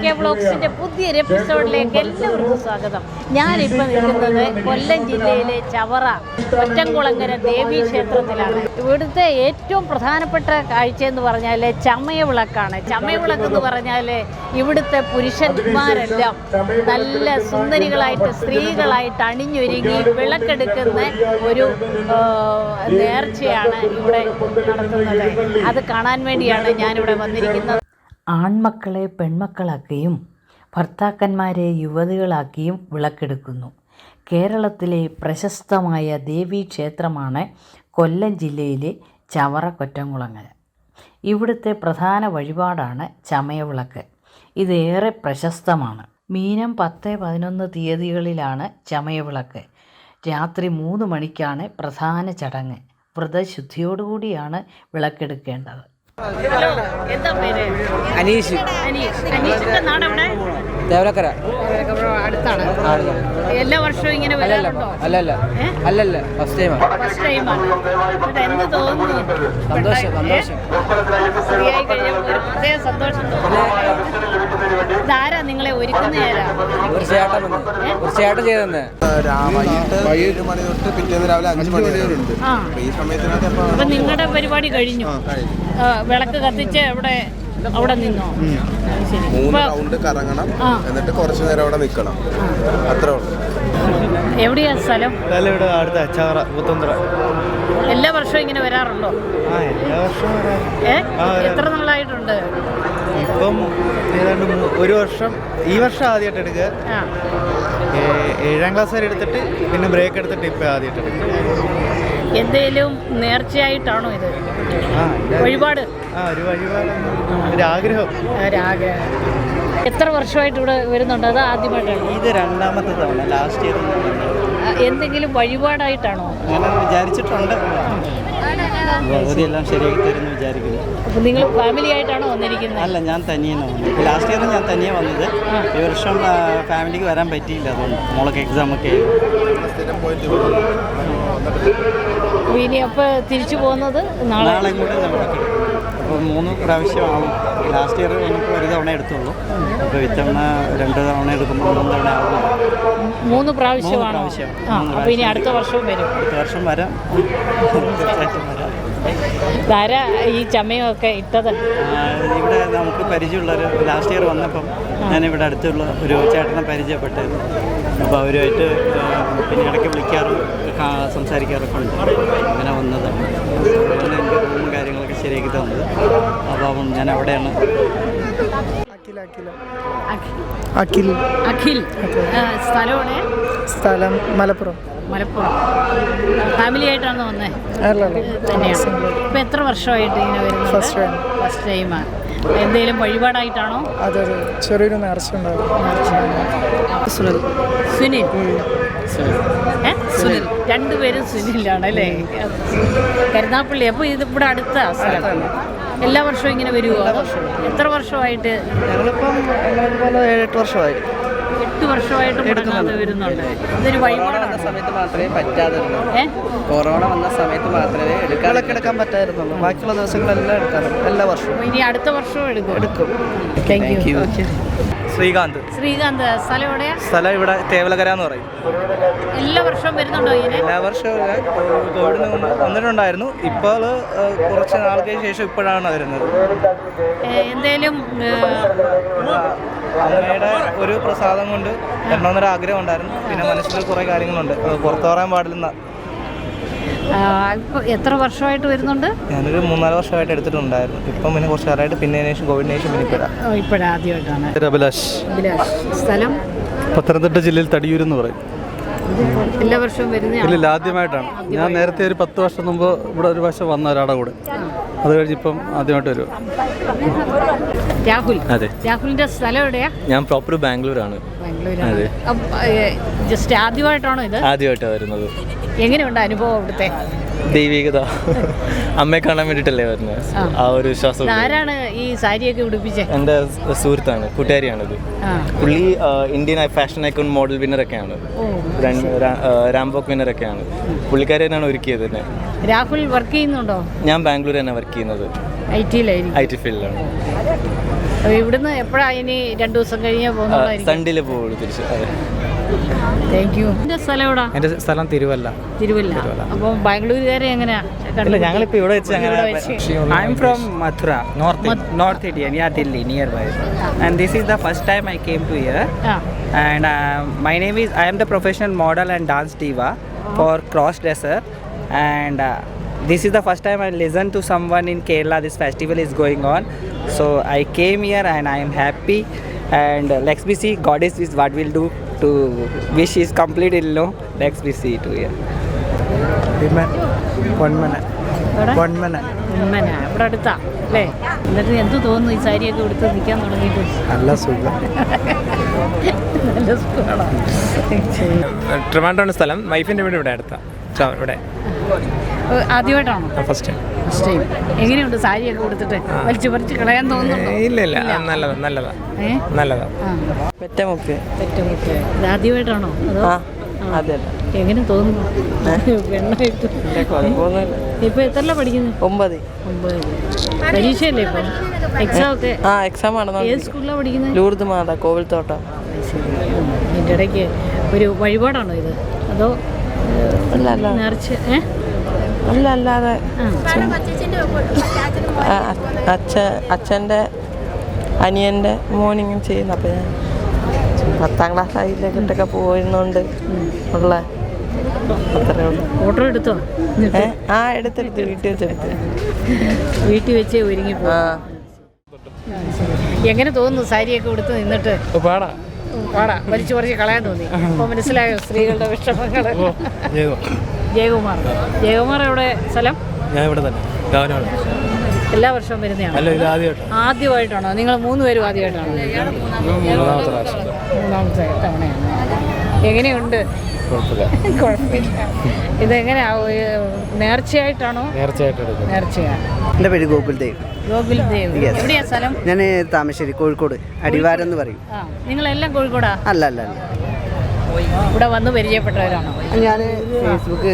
K വ്ളോഗ്സിൻ്റെ പുതിയൊരു എപ്പിസോഡിലേക്ക് എല്ലാവർക്കും സ്വാഗതം. ഞാനിപ്പോൾ നിൽക്കുന്നത് കൊല്ലം ജില്ലയിലെ ചവറ ഒറ്റംകുളങ്ങര ദേവീ ക്ഷേത്രത്തിലാണ്. ഇവിടുത്തെ ഏറ്റവും പ്രധാനപ്പെട്ട കാഴ്ച എന്ന് പറഞ്ഞാൽ ചമയവിളക്കാണ്. ചമയവിളക്ക് എന്ന് പറഞ്ഞാൽ ഇവിടുത്തെ പുരുഷന്മാരെല്ലാം നല്ല സുന്ദരികളായിട്ട് സ്ത്രീകളായിട്ട് അണിഞ്ഞൊരുങ്ങി വിളക്കെടുക്കുന്ന ഒരു നേർച്ചയാണ് ഇവിടെ നടത്തുന്നത്. അത് കാണാൻ വേണ്ടിയാണ് ഞാനിവിടെ വന്നിരിക്കുന്നത്. ആൺമക്കളെ പെൺമക്കളാക്കിയും ഭർത്താക്കന്മാരെ യുവതികളാക്കിയും വിളക്കെടുക്കുന്നു. കേരളത്തിലെ പ്രശസ്തമായ ദേവീ ക്ഷേത്രമാണ് കൊല്ലം ജില്ലയിലെ ചവറ കൊറ്റംകുളങ്ങര. ഇവിടുത്തെ പ്രധാന വഴിപാടാണ് ചമയവിളക്ക്. ഇതേറെ പ്രശസ്തമാണ്. മീനം 10-11 തീയതികളിലാണ് ചമയവിളക്ക്. രാത്രി 3 മണിക്കാണ് പ്രധാന ചടങ്ങ്. വ്രതശുദ്ധിയോടുകൂടിയാണ് വിളക്കെടുക്കേണ്ടത്. എന്താ പേര്? അനീഷ്. അനീഷിന്റെ നാട് എവിടെ? ദേവലക്കര. അടുത്താണ്. എല്ലാ വർഷവും ഇങ്ങനെ വരാറുണ്ടോ? അല്ലല്ല ഫസ്റ്റ് ടൈമാണ്. എന്ത് തോന്നുന്നു? സന്തോഷം. ശരിയായി കഴിഞ്ഞാൽ ഒരു പ്രത്യേക സന്തോഷം തോന്നുന്നു. ഇതാരാ നിങ്ങളെ ഒരുക്കുന്ന ആരാ? ചേട്ടൻ ചെയ്തെന്ന് വൈകിട്ട് 7 മണി തൊട്ട് പിറ്റേന്ന് രാവിലെ 5 മണി വരെ ഉണ്ട്. ഈ സമയത്തിനകത്ത് അപ്പൊ നിങ്ങളുടെ പരിപാടി കഴിഞ്ഞു? വിളക്ക് കത്തിച്ച് അവിടെ നിന്നോ? ശരി. 3 റൗണ്ട് കറങ്ങണം, എന്നിട്ട് കുറച്ചു നേരം അവിടെ നിൽക്കണം, അത്രേ ഉള്ളൂ. എവിടെയാ സ്ഥലം? ഇവിടെ അടുത്ത ചവറ പുത്തന്തറ. എല്ലാ വർഷവും ഇങ്ങനെ വരാറുണ്ടോ? എല്ലാ വർഷവും എത്ര നാളായിട്ടുണ്ട്? ഇപ്പം ഏതാണ്ട് 1 വർഷം. ഈ വർഷം ആദ്യമായിട്ട് എടുക്കുക. 7ാം ക്ലാസ് വരെ എടുത്തിട്ട് പിന്നെ ബ്രേക്ക് എടുത്തിട്ട് ഇപ്പം ആദ്യമായിട്ട് എടുക്കുക. എന്തേലും നേർച്ചയായിട്ടാണോ ഇത്? വഴിപാട്? ഒരു വഴിപാട്, ഒരാഗ്രഹം. എത്ര വർഷമായിട്ട് ഇവിടെ വരുന്നുണ്ട്? അത് ആദ്യമായിട്ടാണ്? ഇത് 2ാമത്തെ തവണ. ലാസ്റ്റ് ഇയർ എന്തെങ്കിലും വഴിപാടായിട്ടാണോ? അങ്ങനെ വിചാരിച്ചിട്ടുണ്ട്. ഭഗവതിയെല്ലാം ശരിയാക്കി തരുമെന്ന് വിചാരിക്കുന്നു. അപ്പോൾ നിങ്ങൾ ഫാമിലി ആയിട്ടാണോ വന്നിരിക്കുന്നത്? അല്ല, ഞാൻ തനിയാണ് വന്നത്. ലാസ്റ്റ് ഇയർ ഞാൻ തനിയെ വന്നത്. ഈ വർഷം ഫാമിലിക്ക് വരാൻ പറ്റിയില്ല. അതുകൊണ്ട് മോളൊക്കെ എക്സാമൊക്കെ. ഇനി അപ്പോൾ തിരിച്ചു പോകുന്നത് നാളെ കൂടെ നമുക്ക്. അപ്പോൾ 3 പ്രാവശ്യമാവും. ലാസ്റ്റ് ഇയർ എനിക്ക് 1 തവണ എടുത്തുള്ളൂ. അപ്പോൾ ഇത്തവണ 2 തവണ എടുക്കുമ്പോൾ 3 തവണ ആകും. 3 പ്രാവശ്യമാണ്. അപ്പോൾ ഇനി അടുത്ത വർഷവും വരും? അടുത്ത വർഷം വരാം. ധാരാ ഈ ചമയമൊക്കെ ഇട്ടത് ഇവിടെ നമുക്ക് പരിചയമുള്ളൊരു ലാസ്റ്റ് ഇയർ വന്നപ്പം ഞാനിവിടെ അടുത്തുള്ള ഒരു ചേട്ടനെ പരിചയപ്പെട്ടായിരുന്നു. അപ്പോൾ അവരുമായിട്ട് പിന്നെ ഇടയ്ക്ക് വിളിക്കാറും സംസാരിക്കാറൊക്കെ ഉണ്ട്. അങ്ങനെ വന്നതാണ്. അങ്ങനെ എനിക്ക് റൂമും കാര്യങ്ങളൊക്കെ ശരിയാക്കി തന്നത്. അപ്പം ഞാൻ അവിടെയാണ്. അഖിൽ. സ്ഥലം മലപ്പുറം. ഫാമിലി ആയിട്ടാണ് വന്നേ? തന്നെയാണ്. ഇപ്പം എത്ര വർഷമായിട്ട് ഇങ്ങനെ വരുന്നത്? ഫസ്റ്റ് ടൈമാണ്. എന്തെങ്കിലും വഴിപാടായിട്ടാണോ? അതൊരു ചെറിയൊരു നേർച്ച ഉണ്ടായിരുന്നു. സുനിൽ. 2 പേരും സുനിലാണ് അല്ലേ? കരുനാപ്പള്ളി. അപ്പോൾ ഇത് ഇവിടെ അടുത്ത സ്ഥലം. എല്ലാ വർഷവും ഇങ്ങനെ വരുമോ? എത്ര വർഷമായിട്ട്? ഞങ്ങളിപ്പം 7-8 വർഷമായി. 8 വർഷമായിട്ട് മുടങ്ങാതെ വരുന്നുണ്ട്. ഇതൊരു വഴിപാടാണ്. സമയത്ത് മാത്രമേ പറ്റാതുള്ളൂ. കൊറോണ വന്ന സമയത്ത് മാത്രമേ എടുക്കാൻ പറ്റായിരുന്നുള്ളൂ. ബാക്കിയുള്ള ദിവസങ്ങളെല്ലാം എടുക്കാറുണ്ട് എല്ലാ വർഷവും. ഇനി അടുത്ത വർഷവും എടുക്കും. Thank you. ശ്രീകാന്ത്. സ്ഥലം എവിടെയാ? സ്ഥലം ഇവിടെ തേവലകര എന്ന് പറയും. എല്ലാ വർഷവും വരുന്നുണ്ടോ ഇങ്ങനെ? എല്ലാ വർഷവും കോവിഡിന് മുമ്പ് വന്നിട്ടുണ്ടായിരുന്നു. ഇപ്പോൾ കുറച്ച് നാൾക്ക് ശേഷം ഇപ്പോഴാണ് വരുന്നത്. എന്തേലും അമ്മയുടെ ഒരു പ്രസാദം കൊണ്ട് വരണമെന്നൊരു ആഗ്രഹം ഉണ്ടായിരുന്നു. പിന്നെ മനസ്സിൽ കുറേ കാര്യങ്ങളുണ്ട്. പുറത്തു പറയാൻ പാടില്ലെന്ന. എത്ര വർഷമായിട്ട് വരുന്നുണ്ട്? ഞാനൊരു 3-4 വർഷമായിട്ട് എടുത്തിട്ടുണ്ടായിരുന്നു. ഇപ്പം പിന്നെ കുറച്ച് കാലമായിട്ട് പിന്നെ കോവിഡിന് ശേഷം പിന്നെ ഇപ്പോഴാദ്യമായിട്ടാണ്. അഭിലാഷ്. സ്ഥലം പത്തനംതിട്ട ജില്ലയിൽ തടിയൂർ എന്ന് പറയും. എല്ലാ വർഷവും വരുന്ന? ഇല്ല, ആദ്യമായിട്ടാണ്. ഞാൻ നേരത്തെ ഒരു 10 വർഷം മുമ്പ് ഇവിടെ ഒരു വർഷം വന്ന ഒരാളുടെ കൂടെ. അത് കഴിഞ്ഞ് ഇപ്പം ആദ്യമായിട്ട് വരും. രാഹുൽ. അതെ. രാഹുലിന്റെ സ്ഥലം എവിടെയാ? ഞാൻ പ്രോപ്പർ ബാംഗ്ലൂരാണ്. അതെ. ജസ്റ്റ് ആദ്യമായിട്ടാണോ ഇത്? ആദ്യമായിട്ടാണ് വരുന്നത്. എങ്ങനെയുണ്ട് അനുഭവം ഇവിടുത്തെ? ദൈവികത. അമ്മയെ കാണാൻ വേണ്ടിയിട്ടല്ലേ വരുന്നത്. ആ ഒരു വിശ്വാസം. ആരാണ് ഈ സാരിയൊക്കെ ഉടുപ്പിച്ചത്? എൻ്റെ സുഹൃത്താണ്, കൂട്ടുകാരിയാണിത്. പുള്ളി ഇന്ത്യൻ ഫാഷൻ ഐക്കോൺ മോഡൽ വിന്നറൊക്കെയാണ്. റാംബോക്ക് വിന്നറൊക്കെയാണ്. പുള്ളിക്കാരി തന്നെയാണ് ഒരുക്കിയത് തന്നെ. രാഹുൽ വർക്ക് ചെയ്യുന്നുണ്ടോ? ഞാൻ ബാംഗ്ലൂർ തന്നെ വർക്ക് ചെയ്യുന്നത്. IT-ലായിരിക്കും. IT ഫീൽഡിലാണ്. ഇവിടുന്ന് എപ്പോഴാണ് ഇനി 2 ദിവസം കഴിഞ്ഞേ പോകുന്നതായിരിക്കും? സൺഡേയിൽ പോകുള്ളൂ തിരിച്ച്. അതെ. Thank you. എൻ്റെ സ്ഥലം എവിടാ? എൻ്റെ സ്ഥലം തിരുവല്ല. അപ്പം ബാംഗ്ലൂരുകാരെ എങ്ങനെയാ? ഞങ്ങളിപ്പോൾ ഇവിടെ വെച്ച് I am from Mathura, North India, near Delhi, nearby. And this is the first time I came to here. And my name is, I am the professional model and dance diva for cross dresser. And this is the first time I listened to someone in Kerala. This festival is going on, so I came here and I am happy. And let's be see, goddess is what we'll do to wish is complete. Let's be see to here. ഇവിടെ അടുത്താ അല്ലേ? എന്നിട്ട് എന്ത് തോന്നുന്നു ഈ സാരിയൊക്കെ എടുത്ത് നിൽക്കാൻ തുടങ്ങിയിട്ട്? നല്ല സുഖം. നല്ല സുഖമാണോ? ട്രിവാൻഡ്രമാണ് സ്ഥലം. വൈഫിൻ്റെ വീട് ഇവിടെ അടുത്താ. ഇവിടെ ആദ്യമായിട്ടാണോ? First time. എങ്ങനെയുണ്ട് സാരിയൊക്കെ കൊടുത്തിട്ട്? വലിച്ചു പറിച്ച് കളയാൻ തോന്നുന്നുണ്ടോ? ഇല്ല നല്ലതാ. പെറ്റമുക്ക് ഇത് ആദ്യമായിട്ടാണോ? അതെ. എങ്ങനെ തോന്നുന്നു പെണ്ണായിട്ട്? ഇപ്പൊ എത്രല്ല പഠിക്കുന്നത്? 9. പരീക്ഷയല്ലേ ഇപ്പൊ? എക്സാം ഒക്കെ? എക്സാം ആണ്. ഏത് സ്കൂളിലാണ് പഠിക്കുന്നത്? ലൂർദ് മാതാ കോവിൽത്തോട്ടം. ഇതിൻ്റെ ഇടയ്ക്ക് ഒരു വഴിപാടാണോ ഇത്? അതോ നേർച്ച? അല്ലാതെ അച്ഛൻ്റെ അനിയൻ്റെ മോർണിംഗ് ചെയ്യുന്നു. അപ്പം ഞാൻ 10ാം ക്ലാസ് ആയില്ലേക്കിട്ടൊക്കെ പോയിരുന്നോണ്ട് ഉള്ള അത്രേ ഉള്ളൂ. ഫോട്ടോ എടുത്തോ? എടുത്തെടുത്ത് വീട്ടിൽ വെച്ച് ഒരുങ്ങി പോവാ. എങ്ങനെ തോന്നുന്നു സാരിയൊക്കെ കൊടുത്ത് നിന്നിട്ട്? പാടാ വലിച്ചു പറിച്ച് കളയാൻ തോന്നി. അപ്പോൾ മനസ്സിലായോ സ്ത്രീകളുടെ വിഷമങ്ങൾ? ജയകുമാർ എവിടെ സ്ഥലം? ഞാൻ ഇവിടെ തന്നെ. എല്ലാ വർഷവും വരുന്നതാണ്? ആദ്യമായിട്ടാണോ? നിങ്ങൾ 3 പേരും ആദ്യമായിട്ടാണോ? മൂന്നാമത്തെ തവണയാണ്. എങ്ങനെയുണ്ട്? കുഴപ്പമില്ല. ഇതെങ്ങനെയാ? നേർച്ചയായിട്ടാണോ? നേർച്ചയാണ്. എൻ്റെ പേര് ഗോകുൽദേവ്. എവിടെയാ സ്ഥലം? ഞാൻ താമരശ്ശേരി, കോഴിക്കോട്, അടിവാരം എന്ന് പറയും. നിങ്ങളെല്ലാം കോഴിക്കോടാ? അല്ല. ഇവിടെ വന്ന് പരിചയപ്പെട്ടവരാണോ? ഞാൻ ഫേസ്ബുക്ക്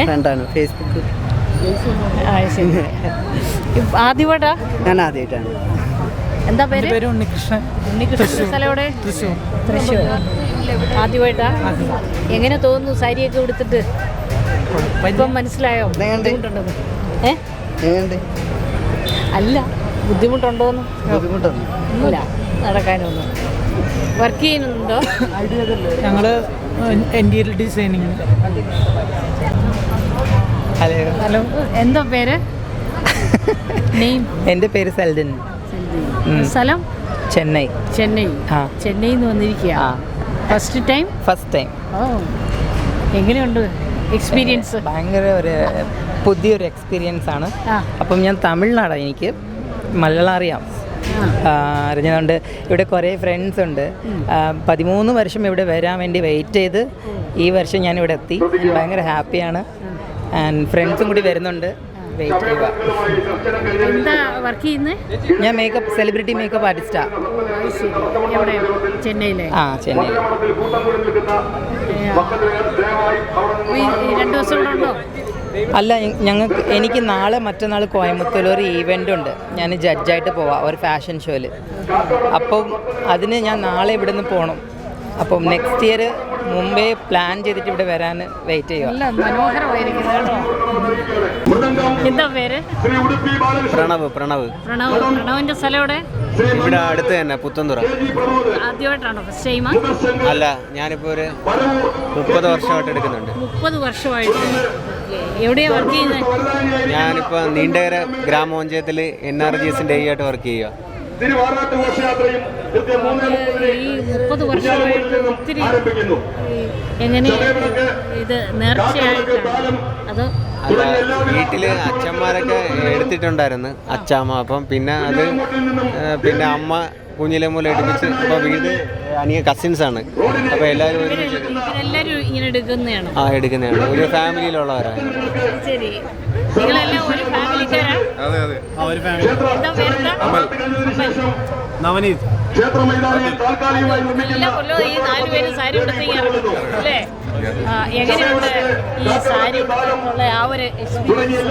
ഫ്രണ്ടാണ്. ഫേസ്ബുക്ക്. ആദ്യമായിട്ടാ? ഞാൻ ആദ്യമായിട്ടാണ്. എന്താ പേര്? ഉണ്ണികൃഷ്ണൻ. സ്ഥലം എവിടെ? തൃശ്ശൂർ. ആദ്യമായിട്ടാ? എങ്ങനെ തോന്നുന്നു സാരിയൊക്കെ എടുത്തിട്ട്? ഇപ്പം മനസ്സിലായോ ബുദ്ധിമുട്ടുണ്ടെന്ന്? അല്ല, ബുദ്ധിമുട്ടുണ്ടോന്ന്? ഇല്ല, നടക്കാനൊന്നും. വർക്ക് ചെയ്യുന്നുണ്ടോ? ഞങ്ങൾ ഇന്റീരിയർ ഡിസൈനിങ്. ഹലോ, എന്താ പേര്? നെയിം? എൻ്റെ പേര് സെൽഡൻ. സ്ഥലം? ചെന്നൈ. ചെന്നൈയിൽ നിന്ന് വന്നിരിക്കുക. First time? ഓ, എങ്ങനെയുണ്ട് എക്സ്പീരിയൻസ്? ഭയങ്കര ഒരു പുതിയൊരു എക്സ്പീരിയൻസ് ആണ്. അപ്പം ഞാൻ തമിഴ്നാടാണ്, എനിക്ക് മലയാളം അറിയാം. അറിഞ്ഞതുകൊണ്ട് ഇവിടെ കുറേ ഫ്രണ്ട്സ് ഉണ്ട്. 13 വർഷം ഇവിടെ വരാൻ വേണ്ടി വെയിറ്റ് ചെയ്ത് ഈ വർഷം ഞാൻ ഇവിടെ എത്തി. ഭയങ്കര ഹാപ്പിയാണ്. ആൻഡ് ഫ്രണ്ട്സും കൂടി വരുന്നുണ്ട്. വെയിറ്റ് ചെയ്യുക. എന്താ വർക്ക് ചെയ്യുന്നത്? ഞാൻ സെലിബ്രിറ്റി മേക്കപ്പ് ആർട്ടിസ്റ്റാണ്. ചെന്നൈയിലെ? ചെന്നൈയിൽ. 2 ദിവസം ഇവിടെ ഉണ്ടോ? അല്ല, എനിക്ക് നാളെ മറ്റന്നാൾ കോയമ്പത്തൂർ ഒരു ഈവൻ്റ് ഉണ്ട്. ഞാൻ ജഡ്ജായിട്ട് പോവാം ഒരു ഫാഷൻ ഷോയിൽ. അപ്പം അതിന് ഞാൻ നാളെ ഇവിടെ നിന്ന് പോകണം. അപ്പം നെക്സ്റ്റ് ഇയർ മുമ്പേ പ്ലാൻ ചെയ്തിട്ട് ഇവിടെ വരാൻ വെയിറ്റ് ചെയ്യുക. എന്താ പേര്? പ്രണവിന്റെ സ്ഥലം എവിടെ? ഇവിടെ അടുത്ത് തന്നെ, പുത്തൻതുറ. ആദ്യമായിട്ടാണോ? ഫസ്റ്റ് ടൈമാ? അല്ല, ഞാനിപ്പോൾ ഒരു 30 വർഷമായിട്ട് എടുക്കുന്നുണ്ട്. 30 വർഷമായിട്ട്. എവിടെയാ വർക്ക് ചെയ്യുന്നത്? ഞാനിപ്പോൾ നീണ്ടകര ഗ്രാമപഞ്ചായത്തിൽ NRGSന്റെ ആയിട്ട് വർക്ക് ചെയ്യുക. ഈ 30 വർഷമായിട്ട് ഒത്തിരി എങ്ങനെ ഇത് നേർച്ചയായിട്ടാണ് അതോ? വീട്ടിൽ അച്ഛന്മാരൊക്കെ എടുത്തിട്ടുണ്ടായിരുന്നു, അച്ഛാമ്മ. അപ്പം പിന്നെ അമ്മ കുഞ്ഞിലെ മൂലം എടുപ്പിച്ച്. അപ്പോൾ വീട് കസിൻസാണ്. അപ്പോൾ എല്ലാവരും ഇങ്ങനെ എടുക്കുന്നതാണ്? എടുക്കുന്നതാണ്. ഒരു ഫാമിലിയിലുള്ളവരാണ്. ശരി, നിങ്ങളെല്ലാം ഒരു ഫാമിലിക്കാരാ? നവനീത്. എല്ലാ കൊല്ലവും ഈ 4 പേരും സാരി ഉടുത്തിറങ്ങുന്നു അല്ലേ? എങ്ങനെയുണ്ട് ഈ സാരി ഉള്ള ആ ഒരു എക്സ്പീരിയൻസ്?